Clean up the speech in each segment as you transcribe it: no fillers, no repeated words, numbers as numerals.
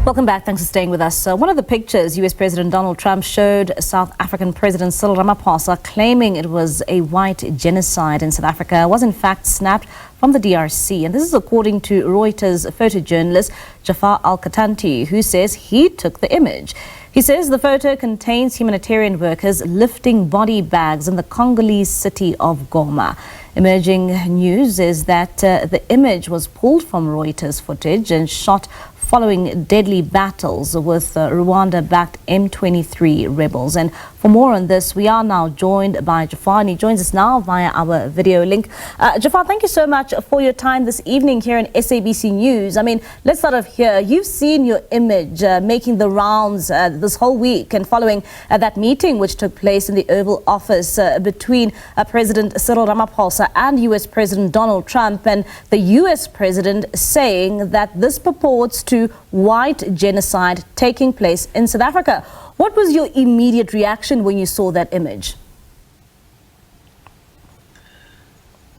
Welcome back. Thanks for staying with us. One of the pictures US President Donald Trump showed South African President Cyril Ramaphosa claiming it was a white genocide in South Africa was in fact snapped from the DRC. And this is according to Reuters photojournalist Djaffar Al Katanty, who says he took the image. He says the photo contains humanitarian workers lifting body bags in the Congolese city of Goma. Emerging news is that the image was pulled from Reuters footage and shot following deadly battles with Rwanda-backed M23 rebels. And for more on this, we are now joined by Djaffar, and he joins us now via our video link. Djaffar, thank you so much for your time this evening here in SABC News. I mean, let's start off here. You've seen your image making the rounds this whole week and following that meeting which took place in the Oval Office between President Cyril Ramaphosa and US President Donald Trump, and the US President saying that this purports to white genocide taking place in South Africa. What was your immediate reaction when you saw that image?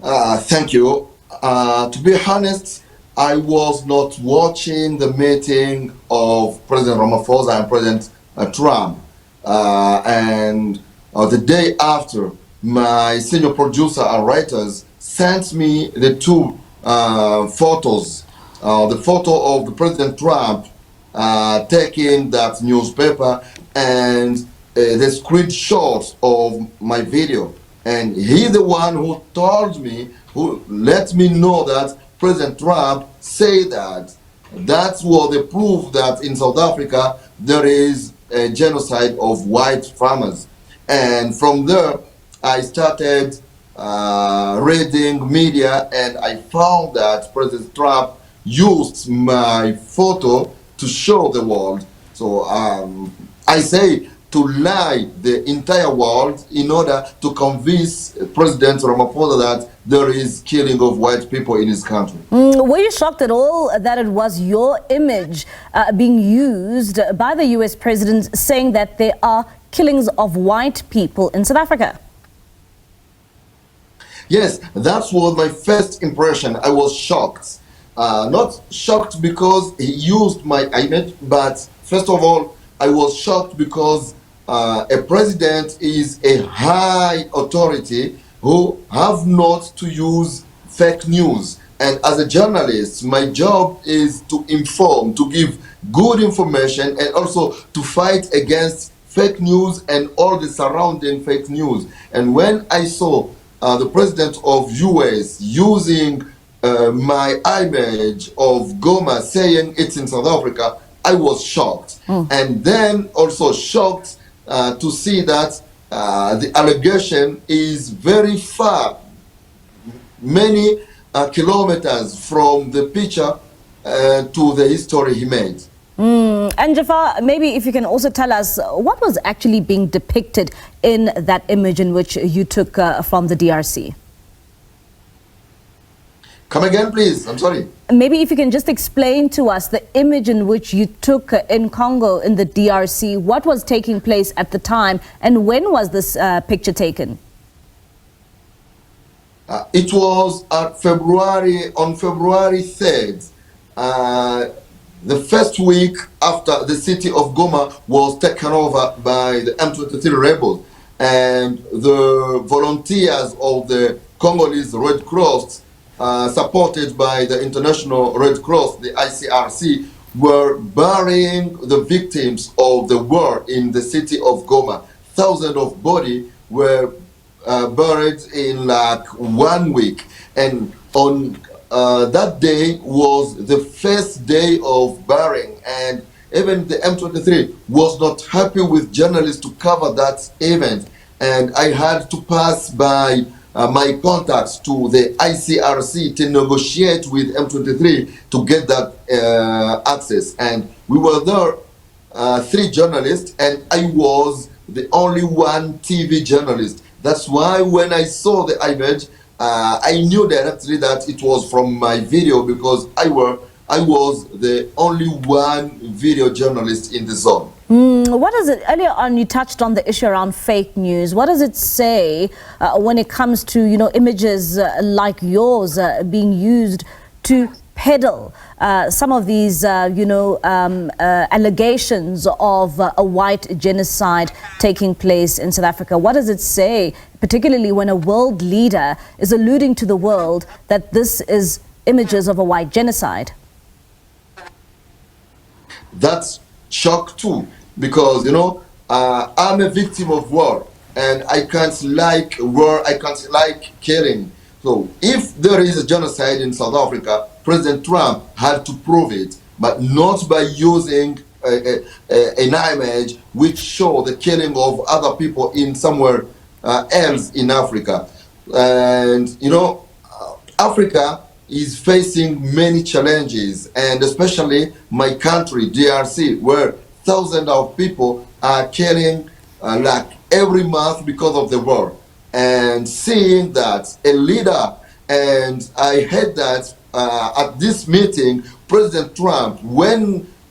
Thank you. To be honest, I was not watching the meeting of President Ramaphosa and President Trump. The day after, my senior producer at Reuters sent me the two photos. The photo of the President Trump taking that newspaper and the screenshot of my video. And he's the one who told me, who let me know that President Trump said that that's what they prove that in South Africa there is a genocide of white farmers. And from there, I started reading media, and I found that President Trump used my photo to show the world. So I say to lie the entire world in order to convince President Ramaphosa that there is killing of white people in his country. Were you shocked at all that it was your image being used by the US President saying that there are killings of white people in South Africa? Yes, that was my first impression. I was shocked. Not shocked because he used my image, but first of all, I was shocked because a president is a high authority who have not to use fake news. And as a journalist, my job is to inform, to give good information, and also to fight against fake news and all the surrounding fake news. And when I saw the president of US using my image of Goma saying it's in South Africa, I was shocked. And then also shocked to see that the allegation is very far, many kilometers from the picture to the history he made. And Djaffar, maybe if you can also tell us what was actually being depicted in that image in which you took from the DRC. Come again, please. I'm sorry. Maybe if you can just explain to us the image in which you took in Congo, in the DRC, what was taking place at the time, and when was this picture taken? It was on February 3rd, the first week after the city of Goma was taken over by the M23 rebels, and the volunteers of the Congolese Red Cross, supported by the International Red Cross, the ICRC, were burying the victims of the war in the city of Goma. Thousands of bodies were buried in like 1 week. And on that day was the first day of burying. And even the M23 was not happy with journalists to cover that event. And I had to pass by my contacts to the ICRC to negotiate with M23 to get that access. And we were there, 3 journalists, and I was the only one TV journalist. That's why when I saw the image, I knew directly that it was from my video, because I was the only one video journalist in the zone. What is it? Earlier on, you touched on the issue around fake news. What does it say when it comes to, images like yours being used to peddle some of these, allegations of a white genocide taking place in South Africa? What does it say, particularly when a world leader is alluding to the world that this is images of a white genocide? That's shock too, because I'm a victim of war, and I can't like war, I can't like killing. So if there is a genocide in South Africa, President Trump had to prove it, but not by using an image which show the killing of other people in somewhere else in Africa. And Africa is facing many challenges, and especially my country, DRC, where thousands of people are killing like every month because of the war. And seeing that a leader, and I heard that at this meeting, President Trump,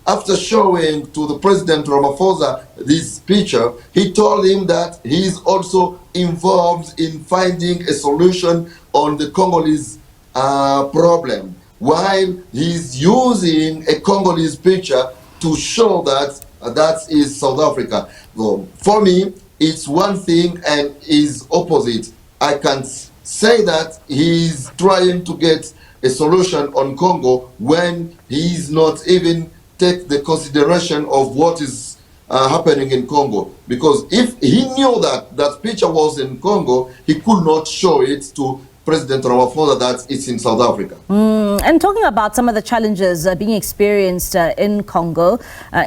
after showing to the President Ramaphosa this picture, he told him that he is also involved in finding a solution on the Congolese problem, while he's using a Congolese picture to show that that is South Africa. So for me, it's one thing and is opposite. I can say that he's trying to get a solution on Congo when he's not even take the consideration of what is happening in Congo. Because if he knew that that picture was in Congo, he could not show it to President Ramaphosa that it's in South Africa. And talking about some of the challenges being experienced in Congo,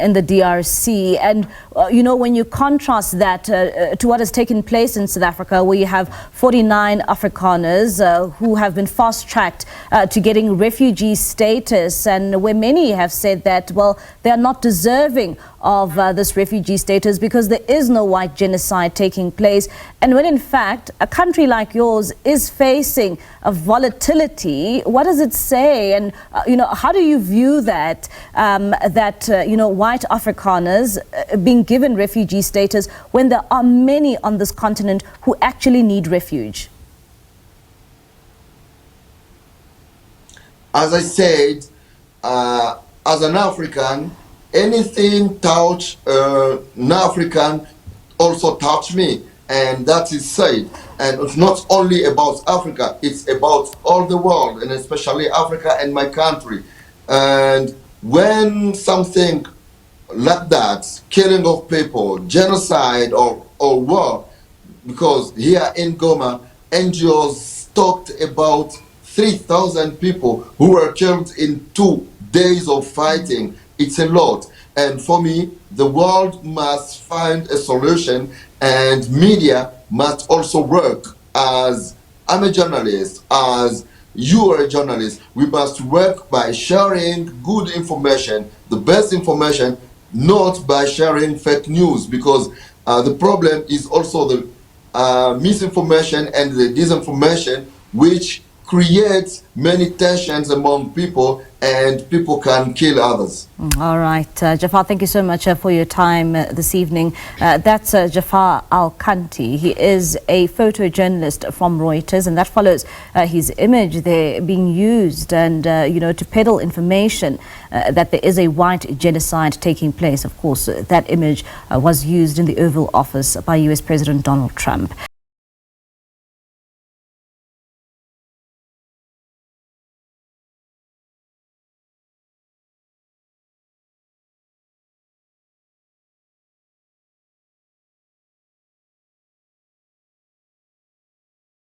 in the DRC, and when you contrast that to what has taken place in South Africa, where you have 49 Afrikaners who have been fast-tracked to getting refugee status, and where many have said that, well, they are not deserving of this refugee status because there is no white genocide taking place. And when in fact a country like yours is facing a volatility, what does it say? And how do you view that white Afrikaners being given refugee status when there are many on this continent who actually need refuge? As I said, as an African, anything touch an African also touch me, and that is said. And it's not only about Africa, it's about all the world, and especially Africa and my country. And when something like that, killing of people, genocide or war, because here in Goma, NGOs talked about 3,000 people who were killed in 2 days of fighting. It's a lot. And for me, the world must find a solution, and media must also work. As I'm a journalist, as you are a journalist, we must work by sharing good information, the best information, not by sharing fake news, because the problem is also the misinformation and the disinformation, which creates many tensions among people, and people can kill others. All right, Djaffar, thank you so much for your time this evening. That's Djaffar Al Katanty. He is a photojournalist from Reuters, and that follows his image there being used and, to peddle information that there is a white genocide taking place. Of course, that image was used in the Oval Office by US President Donald Trump.